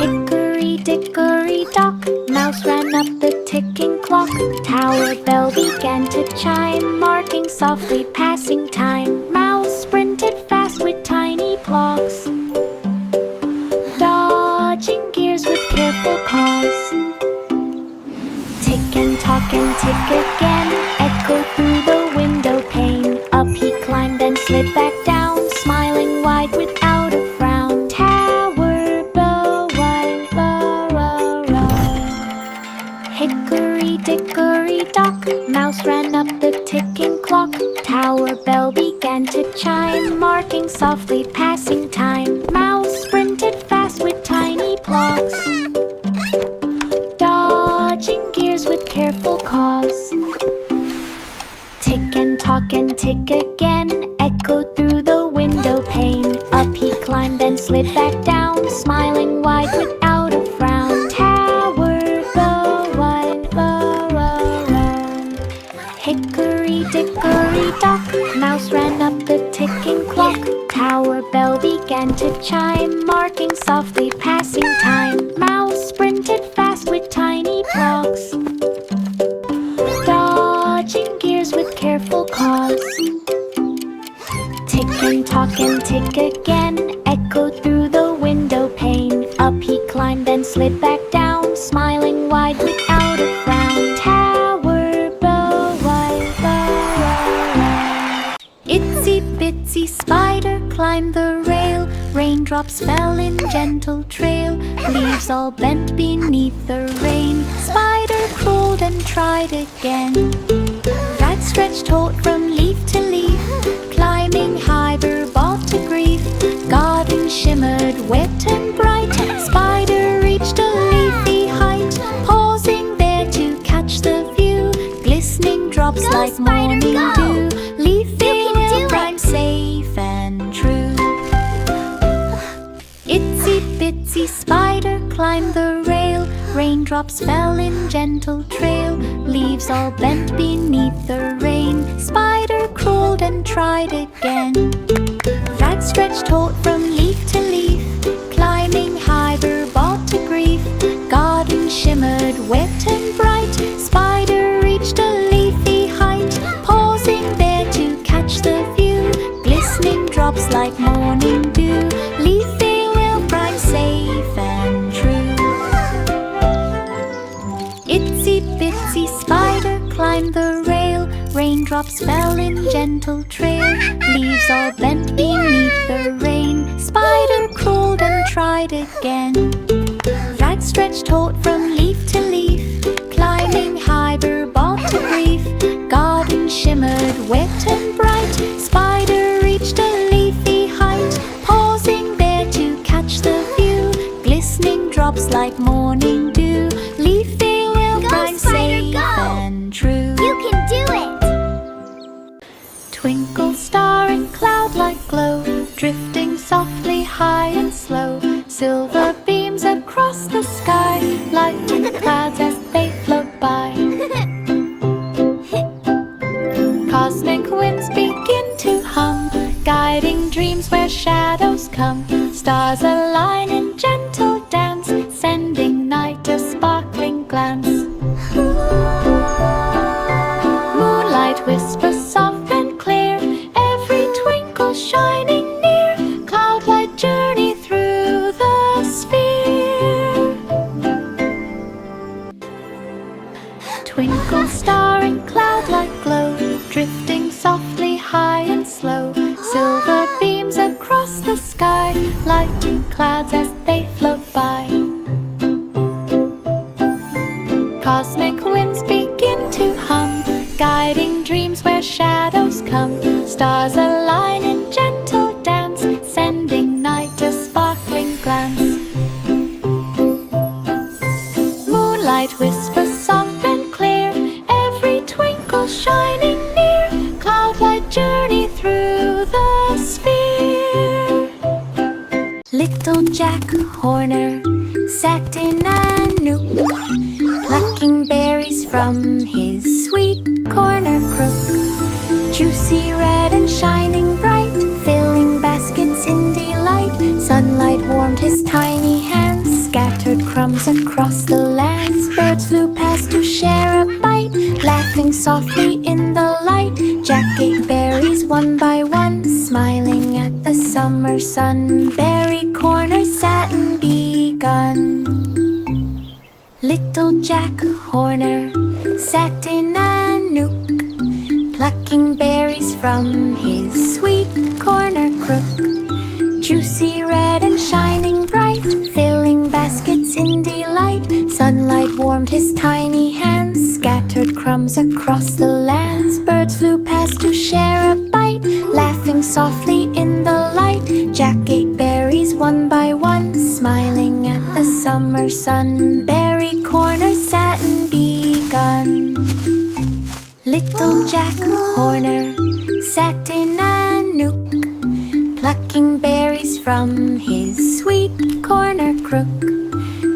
Hickory Dickory Dock, mouse ran up the ticking clock. Tower bell began to chime, marking softly passing time. Mouse sprinted fast with tiny blocks, dodging gears with careful paws. Tick and talk and tick again, echoed through the window pane. Up he climbed and slid back down, smiling wide without a frown. Tower bell, wide, Hickory Dickory Dock, mouse ran up the ticking clock. Tower bell began to chime, marking softly passing time. Mouse sprinted fast with tiny blocks, dodging gears with careful caws. Tick and talk and tick again, echoed through the window pane. Up he climbed and slid back down, smiling wide without a frown. Tower bell, wide, Hickory Dickory Dock, mouse ran up the ticking clock. Tower bell began to chime, marking softly passing time. Mouse sprinted fast with tiny blocks, dodging gears with careful caws. Tick and talk and tick again, echoed through the window pane. Up he climbed and slid back down, smiling wide without a frown. Tower bell, wide, Itsy bitsy spider climbed the rail. Raindrops fell in gentle trail, leaves all bent beneath the rain. Spider crawled and tried again. Right stretched taut from leaf to leaf, climbing higher, brought to grief. Garden shimmered wet and bright, spider reached a leafy height. Pausing there to catch the view, glistening drops like morning dew. Leafing will rhyme safe and true. Itsy bitsy spider climbed the rail. Raindrops fell in gentle trail, leaves all bent beneath the rain. Spider crawled and tried again. Right stretched taut from leaf to leaf, climbing higher, brought to grief. Garden shimmered wet and bright, spider reached a leafy height. Pausing there to catch the view, glistening drops like morning dew. Leafing will rhyme safe and true. Itsy bitsy spider climbed the rail. Raindrops fell in gentle trail, leaves all bent beneath the rain. Spider crawled and tried again. Right stretched taut from leaf to leaf, climbing higher, brought to grief. Garden shimmered wet and bright, spider reached a leafy height. Pausing there to catch the view, glistening drops like morning dew. Leafing will rhyme safe and true. You can do it! Twinkle star and cloud-like glow, drifting softly high and slow. Silver beams across the sky, lighting clouds as they float by. Cosmic winds begin to hum, guiding dreams where shadows come. Stars align in gentle dance, sending night a sparkling glance. Moonlight whispers soft and clear, every twinkle shining near. Cloud-light journey through the sphere. Twinkle star and cloud-like glow, drifting softly high and slow. Silver beams across the sky, lighting clouds as they float by. Cosmic winds begin to hum, guiding dreams where shadows come. Stars align in gentle dance, sending night a sparkling glance. Moonlight whispers soft and clear, every twinkle shining near. Cloud-light journey through the sphere. Little Jack Horner sat in a nook, plucking berries from his sweet corner crook. Juicy red and shining bright, filling baskets in delight. Sunlight warmed his tiny hands, scattered crumbs across the lands. Birds flew past to share a bite, laughing softly in the light. Jack ate berries one by one, smiling at the summer sun. Berry corner sat and begun. Little Jack Horner sat in a nook, plucking berries from his sweet corner crook. Juicy red and shining bright, filling baskets in delight. Sunlight warmed his tiny hands, scattered crumbs across the lands. Birds flew past to share a bite, laughing softly in the light. Jack ate berries one by one, smiling at the summer sun. Berry corner sat and begun. Little Jack Horner sat in a nook, plucking berries from his sweet corner crook.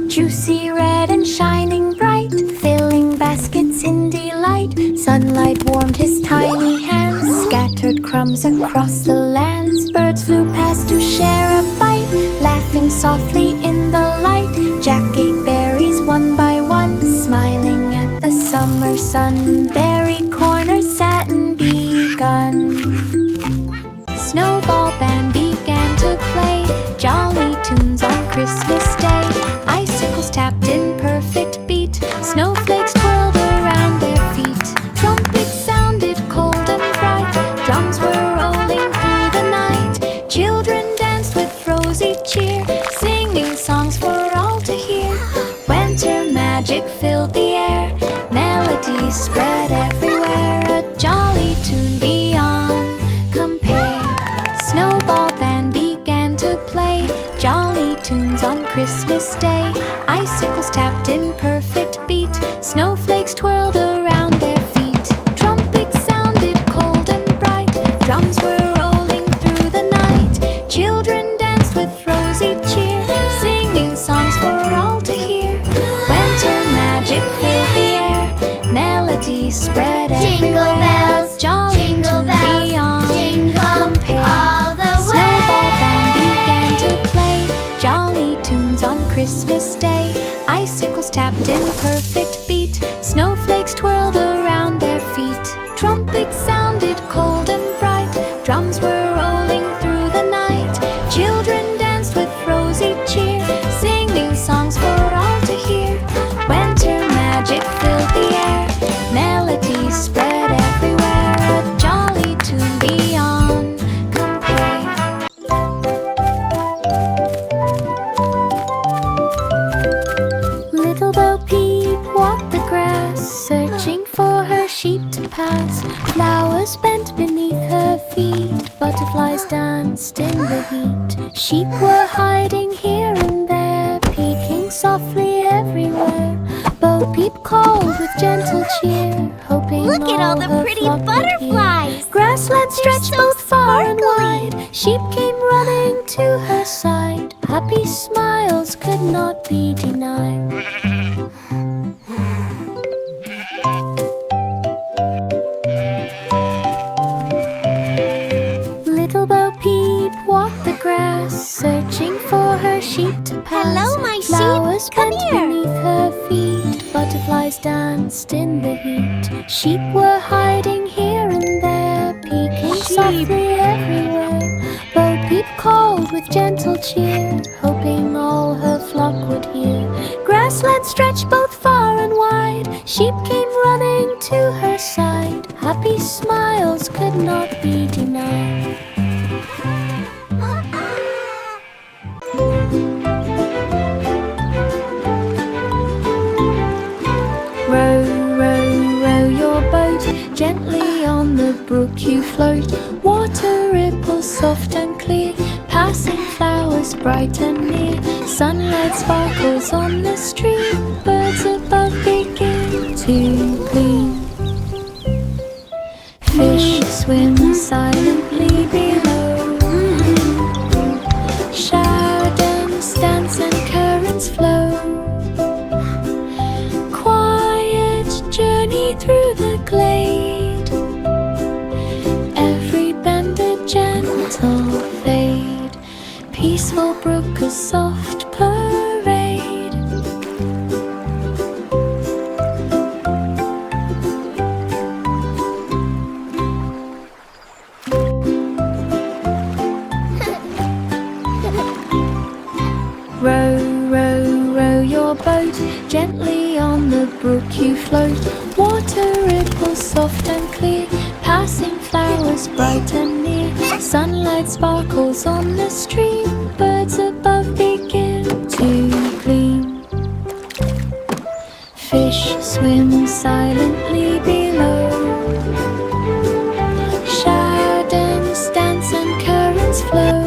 Juicy red and shining bright, filling baskets in delight. Sunlight warmed his tiny hands, scattered crumbs across the lands. Birds flew past to share a bite, laughing softly in the light. Jack ate berries one by one, smiling at the summer sun. Berry corner sat and begun. Snowball band began to play jolly tunes on Christmas Day. Icicles tapped in perfect beat, snowflakes twirled around their feet. Trumpets sounded cold and bright, drums were rolling through the night. Children danced with rosy cheer, singing songs for all to hear. Winter magic filled the air, melodies spread everywhere. A jolly tune beyond compare. Snowball band began to play jolly tunes on Christmas Day. Icicles tapped in perfect beat, snowflakes twirled around their feet. Trumpets sounded cold and bright, drums were rolling through the night. Children danced with rosy cheer, singing songs for all to hear. Winter magic filled the air, melodies spread everywhere. Jolly jingle tune bells, beyond jingle compare. all the Snowball band way. began to play jolly tunes on Christmas Day. Icicles tapped in perfect beat, snowflakes twirled around their feet. Trumpets sounded cold and bright, drums were rolling through the night. Children danced with rosy cheer, singing songs for all to hear. Winter magic filled the air, melodies spread everywhere. A jolly tune beyond compare. Little Bo Peep walked the grass, searching for her sheep to pass. Flowers bent beneath her feet, butterflies danced in the heat. Sheep were hiding here and there, peeking softly everywhere. Bo Peep called with gentle cheer, hoping Look at all the her pretty flock would hear. butterflies. Grassland stretched so both far and sparkly. wide. Sheep came running to her side. Happy smiles could not be denied. Little Bo Peep walked the grass, searching for her sheep to pass. Hello, my sheep. Flowers Come bent here. beneath her feet, butterflies danced in the heat. Sheep were hiding here and there, peeking softly everywhere. Bo Peep called with gentle cheer, hoping all her flock would hear. Grassland stretched both far and wide. Sheep came running to her side. Happy smiles could not be denied. Row, row, row your boat, gently on the brook you float. Water ripples soft and clear, passing flowers bright and near. Sunlight sparkles on the stream, birds above begin to gleam. Fish swim silently below, shadows dance and currents flow. Quiet journey through the glade, every bend a gentle fade. Peaceful brook, a soft parade. Gently on the brook you float, water ripples soft and clear, passing flowers bright and near. Sunlight sparkles on the stream, birds above begin to gleam. Fish swim silently below, shadows dance and currents flow.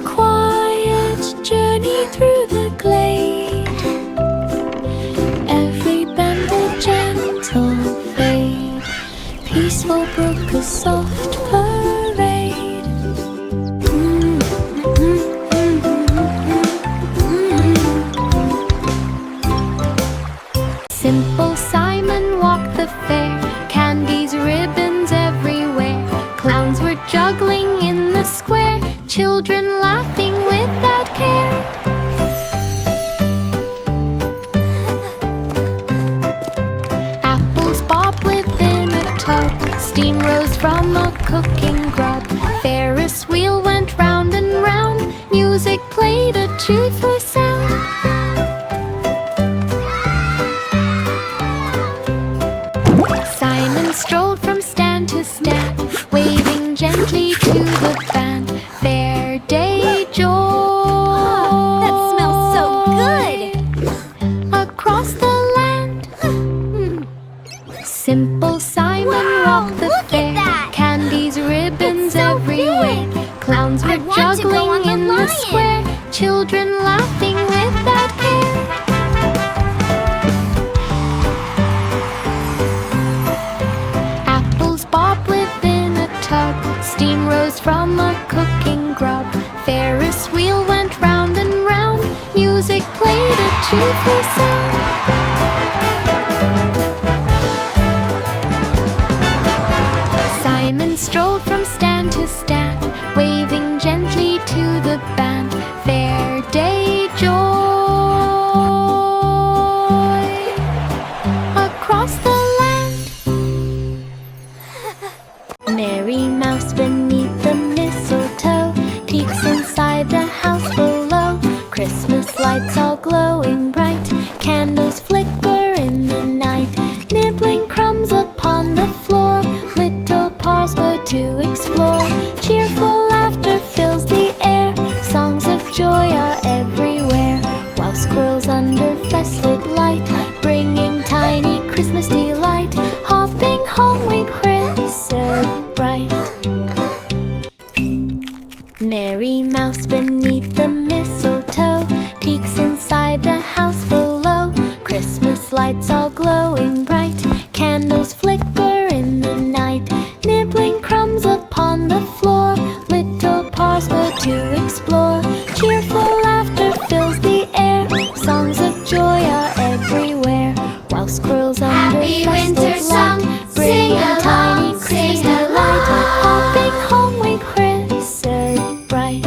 Quiet journey through the glade, every bend a gentle fade, peaceful brook a soft parade. Simple Simon walked the fair, candies, ribbons everywhere. Clowns were juggling in the square, children laughing without care. Apples bobbed within a tub, steam rose from a cooking grub. Ferris wheel went round and round, music played a cheerful sound. Simon strolled from stand to stand, waving gently to the band. Fair day joy. That smells so good! Across the land. Simple Simon walked the look at fair, that! candies, ribbons It's so everywhere. big! Clowns I were want to go on juggling the in the lion. square, children laughing without care. Apples bobbed within a tub, steam rose from a cooking grub. Ferris wheel went round and round, music played a cheerful sound. Simon strolled from stand to stand, waving gently to the band. Fair day joy. Across the land. Mary Mouse beneath the mistletoe peeks inside the house below. Christmas lights all glowing bright, candles flicker in the night. Nibbling crumbs upon the floor, little paws go to explore. Cheerful laughter fills the air, songs of joy are everywhere. While squirrels under festive light, bringing tiny Christmas delight. Hopping home we so bright. Mary Mouse beneath the mistletoe peeks inside the house below. Christmas lights all glowing bright, candles flicker in the night. Nibbling crumbs upon the floor, little paws go to explore. Cheerful laughter fills the air, songs of joy are everywhere. While squirrels under Happy festive winter song, light, bringing sing tiny along, Christmas sing delight. along. Hopping home we so bright.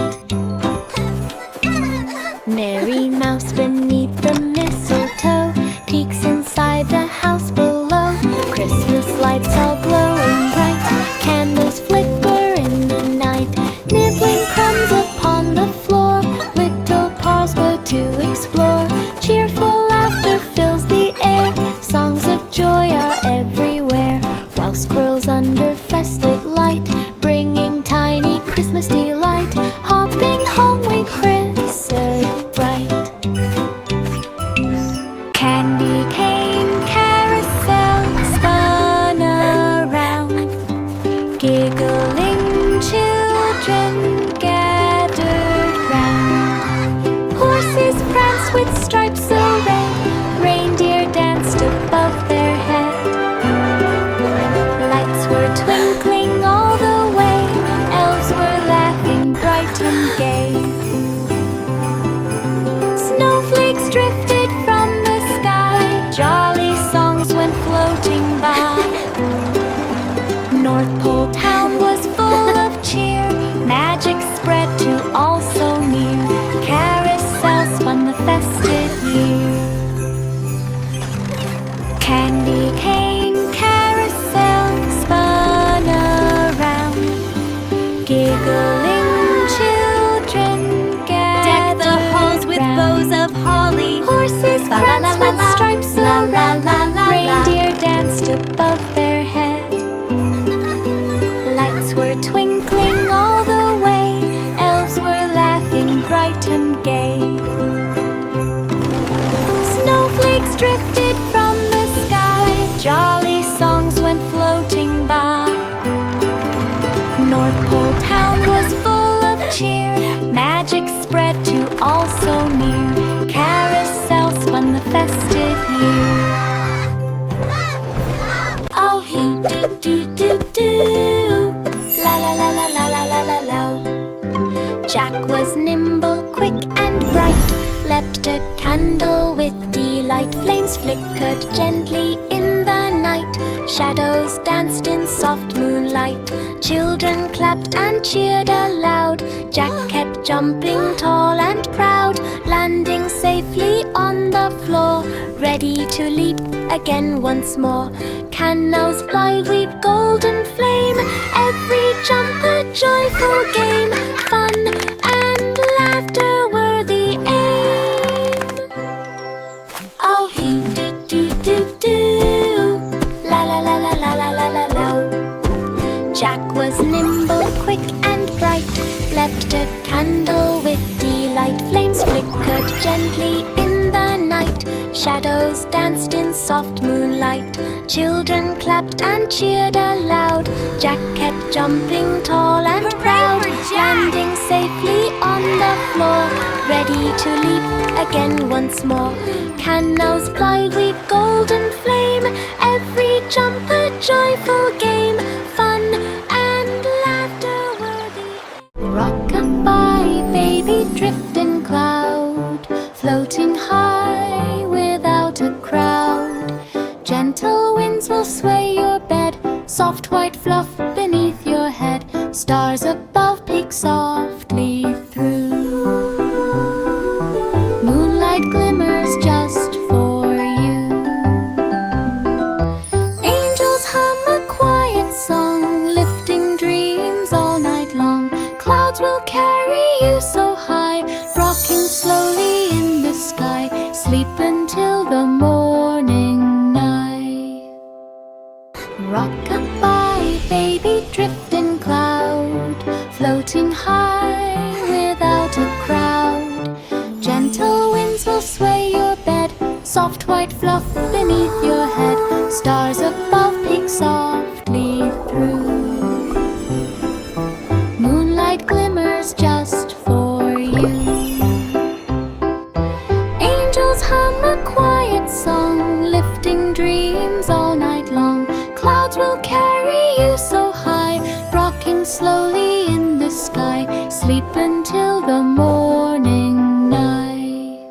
Mary Mouse beneath the mistletoe peeks inside the house below. Christmas lights all glowing bright, candles flicker in the night. Nibbling crumbs upon the floor, little paws go to explore. Cheerful laughter fills the air, songs of joy are everywhere. While squirrels under festive light, bringing tiny Christmas delight. Hopping home we so bright. Candy cane carousel spun around, giggling children gathered round. Horses pranced with stripes so red, reindeer danced above their head. Lights were twinkling all the way, elves were laughing bright and gay. Snowflakes drifted from the sky, jolly songs went floating by. North Pole town was full of cheer, magic spread to all so near. Carousel spun the festive year. drifted from the sky. Jolly songs went floating by. North Pole town was full of cheer. Magic spread to all so near. Carousel spun the festive year. Oh, he do do do do. La la la la la la la la la. Jack was nimble, quick and bright. Leapt a candle with delight. Flames flickered gently in the night. Shadows danced in soft moonlight. Children clapped and cheered aloud. Jack kept jumping tall and proud, landing safely on the floor, ready to leap again once more. Cannons fly, weave golden flame. Every jump a joyful game. Fun and laughter were the aim. Oh, he do do do do. La la la la la la la la la. Jack was nimble, quick and bright. Leapt a candle with delight. Flames flickered gently in the night. Shadows danced in soft moonlight. Children clapped and cheered aloud. Jack kept jumping tall and proud, landing safely on the floor, ready to leap again once more. Cannons fly, weave golden flame. Every jump a joyful game. Fun and laughter were the aim. Rock-a-bye, baby drifting cloud, floating high without a crowd. Gentle winds will sway your bed, soft white fluff beneath your head. Stars above peek softly through. Moonlight glimmers just for you. Angels hum a quiet song, lifting dreams all night long. Clouds will carry you so high, rocking slowly in the sky. Sleep until the morning night. Rock-a-bye, baby drifting cloud, floating high without a crowd. Gentle winds will sway your bed, soft white fluff beneath your head. Stars above peek softly through. Moonlight glimmers just for you. Angels hum a quiet song, lifting dreams all night long. Clouds will carry you so high, rocking slowly in the sky. Sleep until the morning night.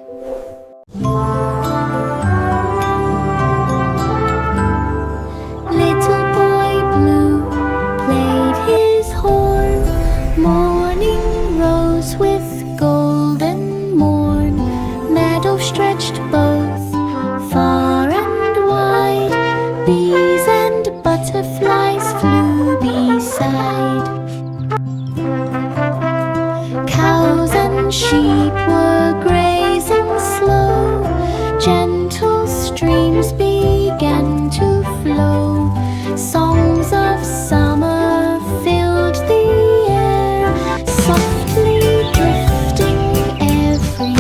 Little boy blue played his horn. Morning rose with golden morn. Meadow stretched both far and wide. Bees and butterflies flew beside. Cows and sheep were grazing slow. Gentle streams began to flow. Songs of summer filled the air, softly drifting everywhere.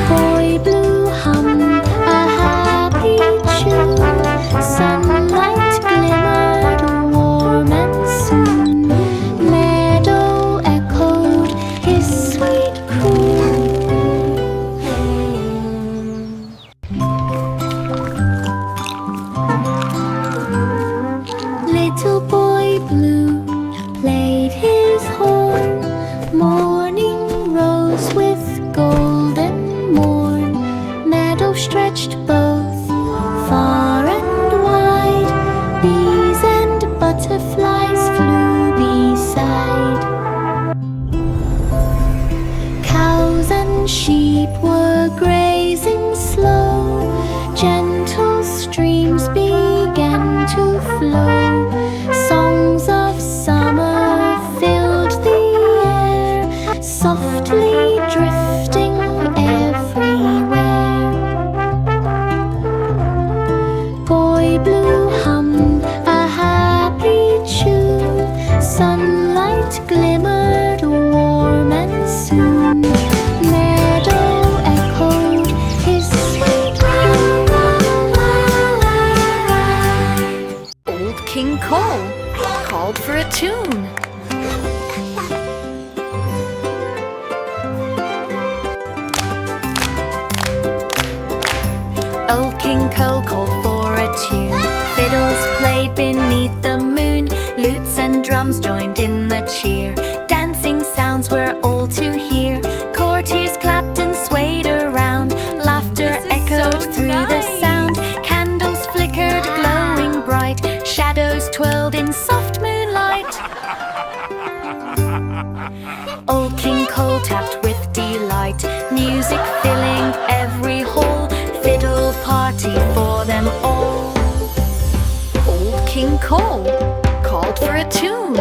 Boy blue hummed a happy tune. Sunlight glimmered warm and soon. Meadow echoed his sweet croon. Little boy blue played his horn. Morning rose with golden morn. Meadow stretched both far and wide. Bees and butterflies flew beside. Cows and sheep were grazing slow. Gentle streams began to flow. Songs of summer filled the air, softly drifting everywhere. Boy blue hummed a happy tune. Sunlight glimmered warm and soon. Meadow echoed Old King Cole called for a tune. Fiddles played beneath the moon. Lutes and drums joined in the cheer. Dancing sounds were all to hear. Courtiers clapped and swayed around. Laughter echoed through the sound. Candles flickered, glowing bright. Shadows twirled in soft moonlight. Old King Cole tapped with delight. Music filling every hall. Fiddle party for them all. Old King Cole called for a tune.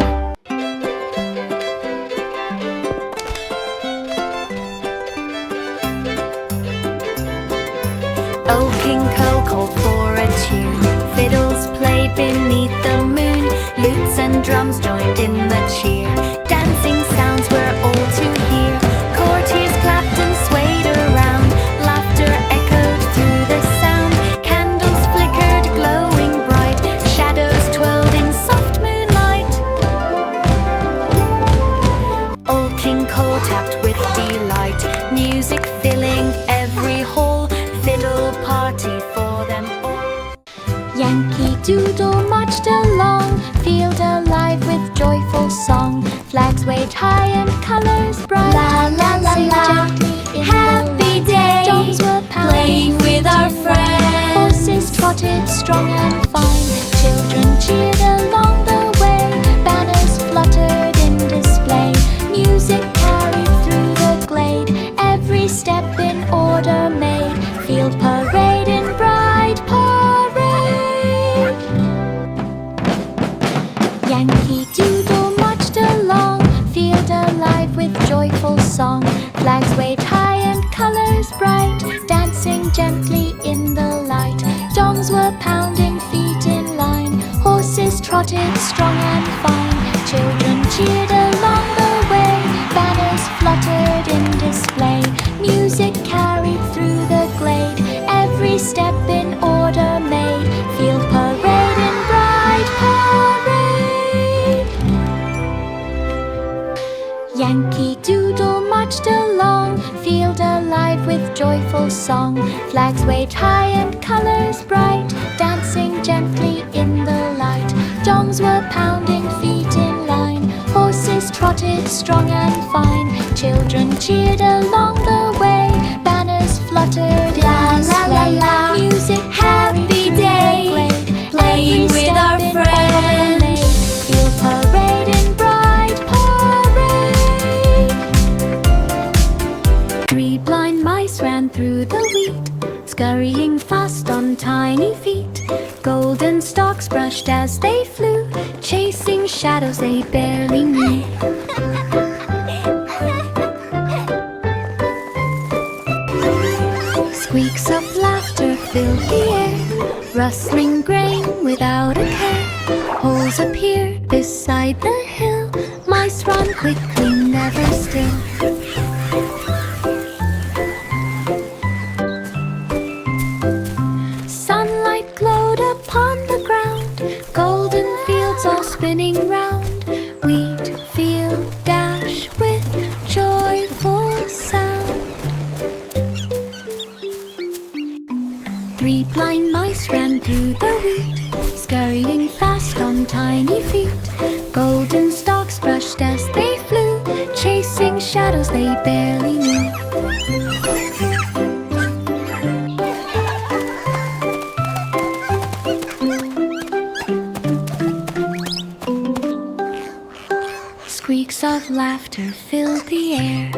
Old King Cole called for a tune. Fiddles played beneath the moon. Lutes and drums joined in the cheer. Dancing sounds were all to hear. Courtiers clapped and swayed around. Laughter echoed through the sound. Candles flickered, glowing bright. Shadows twirled in soft moonlight. Old King Cole tapped with delight. Music filling every hall. Fiddle party for them all. Yankee Doodle marched along, field alive with joyful song. Flags waved high and colors bright. La la la la, happy day, Dogs were playing with our friends. Horses trotted strong and fine. Children cheered along the way. Banners fluttered in display. Music carried through the glade. Every step in order made. Field parade in bright parade. Yankee Doodle marched along, field alive with joyful song. Flags waved high and colors bright, dancing gently in the light. Dongs were pounding feet in line. Horses trotted strong and fine. Children cheered along the way. Banners fluttered in display. Music carried through the glade. Every step in order made. Field parade in bright parade. Yankee Doodle marched along, field alive with joyful song. Flags waved high and colors bright, dancing gently in the light. Dongs were pounding feet in line. Horses trotted strong and fine. Children cheered along the way. Banners fluttered in display. Music happy day, playing with our friends. Field parade in bright parade. 3 blind mice ran through the wheat, scurrying fast on tiny feet. Golden stalks brushed as they flew, chasing shadows they barely knew. Squeaks of laughter filled the air, rustling grain without a care. Holes appeared beside the hill, mice run quickly, never still. Sunlight glowed upon the ground, golden fields all spinning round. Wheat field dash with joyful sound. 3 blind mice ran through the wheat, scurrying fast on tiny feet. Golden stalks brushed as they flew, chasing shadows they barely knew. Squeaks of laughter filled the air.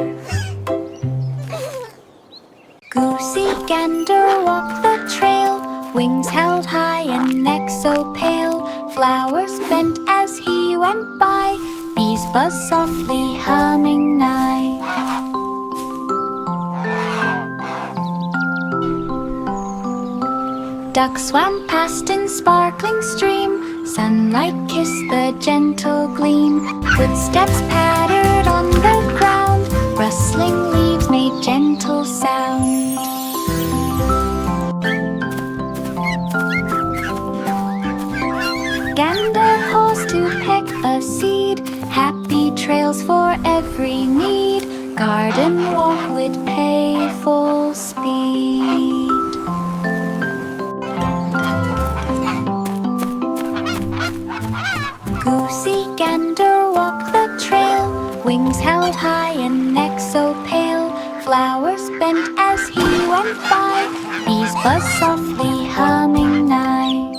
Goosey Gander walked the trail, wings held high and neck so pale. Flowers bent as he went by, bees buzzed softly humming nigh. Ducks swam past in sparkling stream, sunlight kissed the gentle gleam. Footsteps pattered on the ground, rustling leaves made gentle sound. Gander paused to peck a seed, happy trails for every need. Garden walk would pay full speed. so high and neck so pale, flowers bent as he went by, bees buzz softly humming nigh.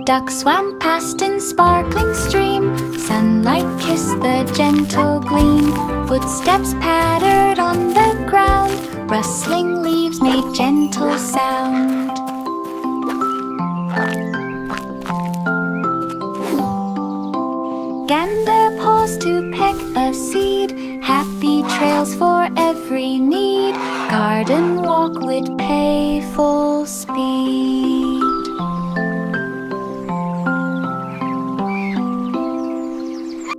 Ducks swam past in sparkling stream, sunlight kissed the gentle gleam. Footsteps pattered on the ground, rustling leaves made gentle sound. Gander paused to peck a seed, happy trails for every need, garden walk with playful speed.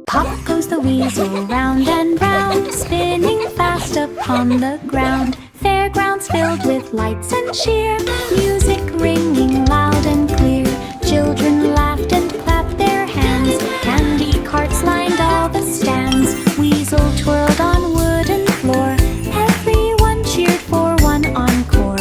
Pop goes the weasel round and round, spinning fast upon the ground. Fairgrounds filled with lights and cheer, music ringing loud and clear. Children laughed and clapped their hands, candy carts lined all the stands. Weasel twirled on wooden floor, everyone cheered for one encore.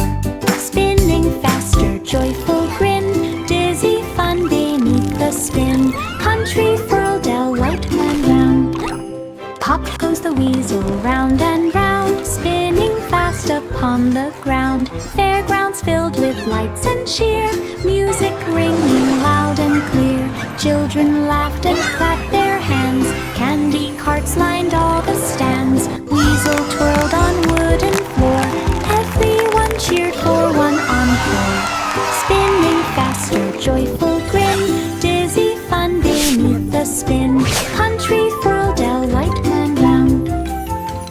Spinning faster, joyful grin, dizzy fun beneath the spin. Country furled a light man round. Pop goes the weasel round and round, spinning fast upon the ground. Fairgrounds filled with lights and cheer, music ringing loud and clear. Children laughed and clapped their hands, candy carts lined all the stands. Weasel twirled on wooden floor, everyone cheered for one encore. Spinning faster, joyful grin, dizzy fun beneath the spin. Country furled a light man round.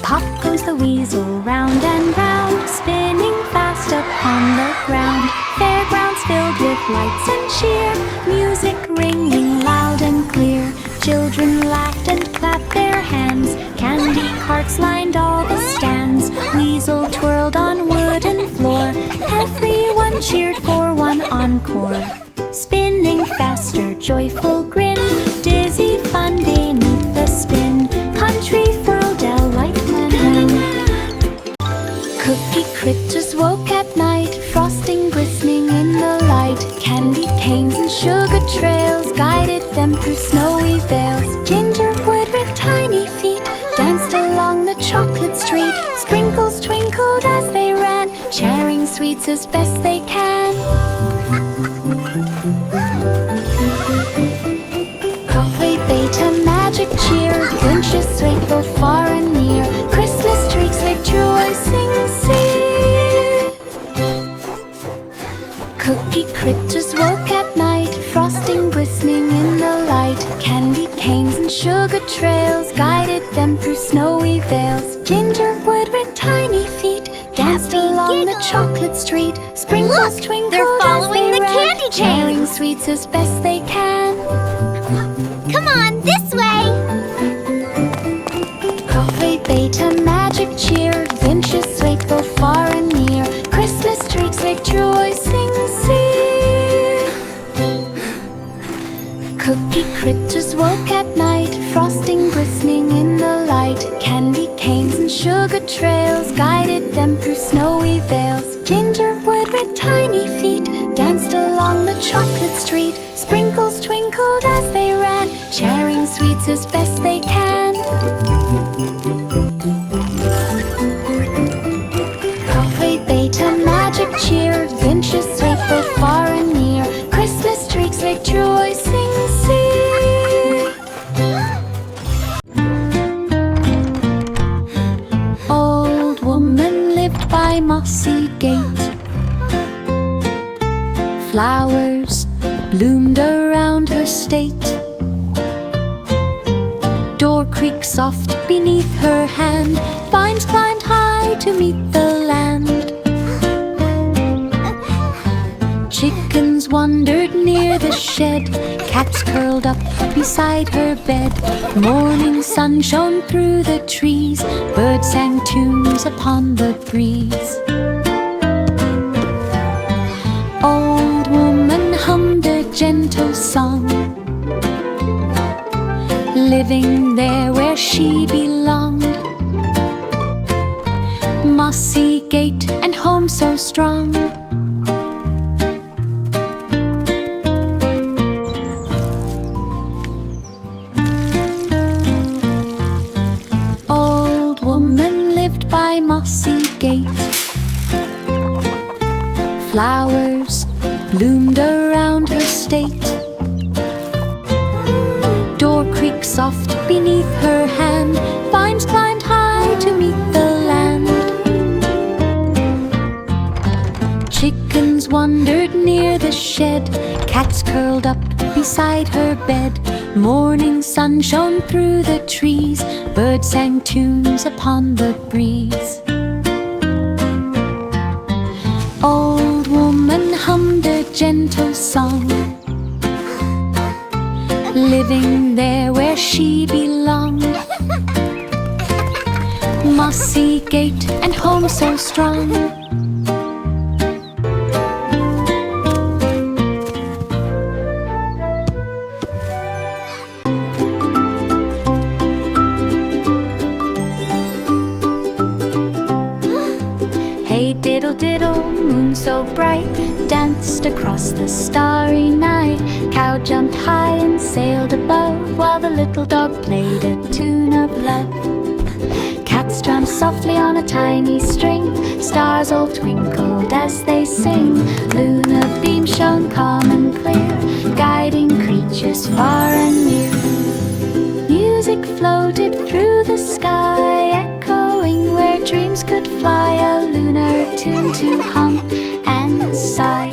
Pop goes the weasel round and round, spinning fast upon the ground. Fairgrounds filled with lights and cheer, music ringing loud and clear. Children laughed and clapped their hands, candy carts lined all the stands. Weasel twirled on wooden floor, everyone cheered for one encore. Spinning faster, joyful grin, dizzy fun beneath the spin. Country furled a light man round. Cookie critters woke at night, frosting glistening in the light. Candy canes and sugar trails guided them through snowy vales. Gingerwood with tiny feet danced along the chocolate street. Sprinkles twinkled as they ran, sharing sweets as best they can. Coffee beta magic cheer, Grinches swayed both far and near. Christmas trees like joy sing see. Cookie critters woke at night, frosting glistening in the light. Candy canes and sugar trails guided them through snowy vales. Gingerwood with tiny feet danced along the chocolate street. Sprinkles twinkled they're following as they the ran, candy sharing canes. sweets as best they can. Come on, this way! Coffee beta magic cheer, Grinches swayed both far and near. Christmas trees like joy sing see. Cookie critters woke at night, frosting glistening in the light. Candy canes and sugar trails guided them through snowy vales. Gingerwood with tiny feet danced along the chocolate street. Sprinkles twinkled as they ran, sharing sweets as best they can. Coffee beta magic cheer, Grinches swayed both far and near. Christmas trees like joy sing see. Old woman lived by mossy gate. Flowers bloomed around her state. Door creaked soft beneath her hand, vines climbed high to meet the land. Chickens wandered near the shed, cats curled up beside her bed. Morning sun shone through the trees, birds sang tunes upon the breeze. Old woman hummed a gentle song, living there where she belonged. Mossy gate and home so strong. soft beneath her hand. Vines climbed high to meet the land. Chickens wandered near the shed. Cats curled up beside her bed. Morning sun shone through the trees. Birds sang tunes upon the breeze. Old woman hummed a gentle song, living there where she belonged. Mossy gate and home so strong. Hey diddle diddle, moon so bright, danced across the starry night. Cow jumped high and sailed above, while the little dog played a tune of love. Cats strummed softly on a tiny string. Stars all twinkled as they sing. Lunar beams shone calm and clear, guiding creatures far and near. Music floated through the sky, echoing where dreams could fly. A lunar tune to hum and sigh.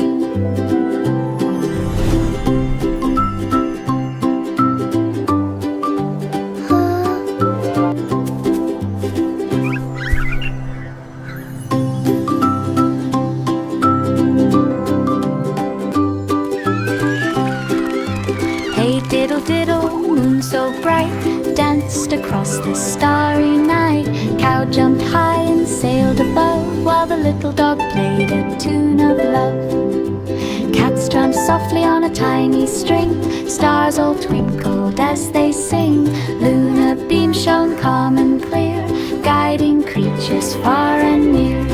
Hey diddle diddle, moon so bright, danced across the starry night. Cow jumped high and sailed above, while the little dog played a tune of love. Cats strummed softly on a tiny string. Stars all twinkled as they sing. Lunar beams shone calm and clear, guiding creatures far and near.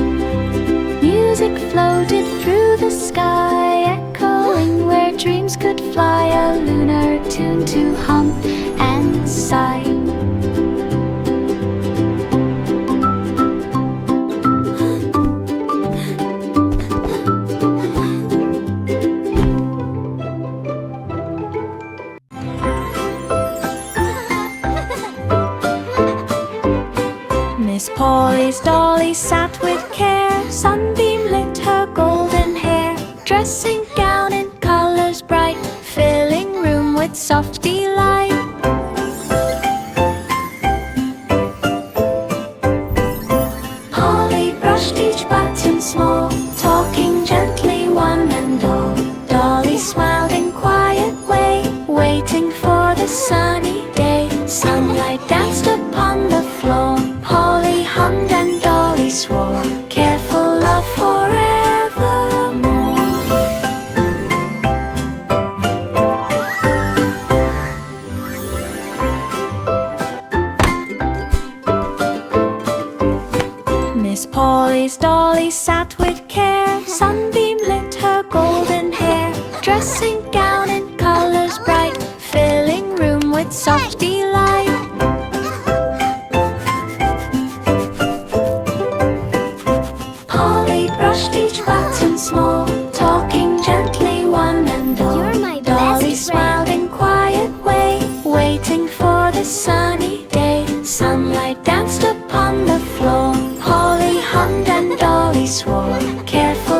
Music floated through the sky, echoing where dreams could fly. A lunar tune to hum and sigh. Miss Polly's dolly sat with care. Sunbeam lit her golden hair. Dressing gown in colors bright, filling room with soft delight. Polly brushed each button small, talking gently one and all. Dolly smiled in quiet way, waiting for the sunny day. Sunlight danced upon the floor. Polly hummed and Dolly swore, careful love forevermore. Miss Polly's dolly sat with care. Sunbeam lit her golden hair. Dressing gown in colors bright, filling room with soft delight. Polly brushed each button small, talking gently one and all. You're my Dolly best smiled in quiet way, waiting for the sunny day. Sunlight danced upon the floor. Polly hummed and Dolly swore, careful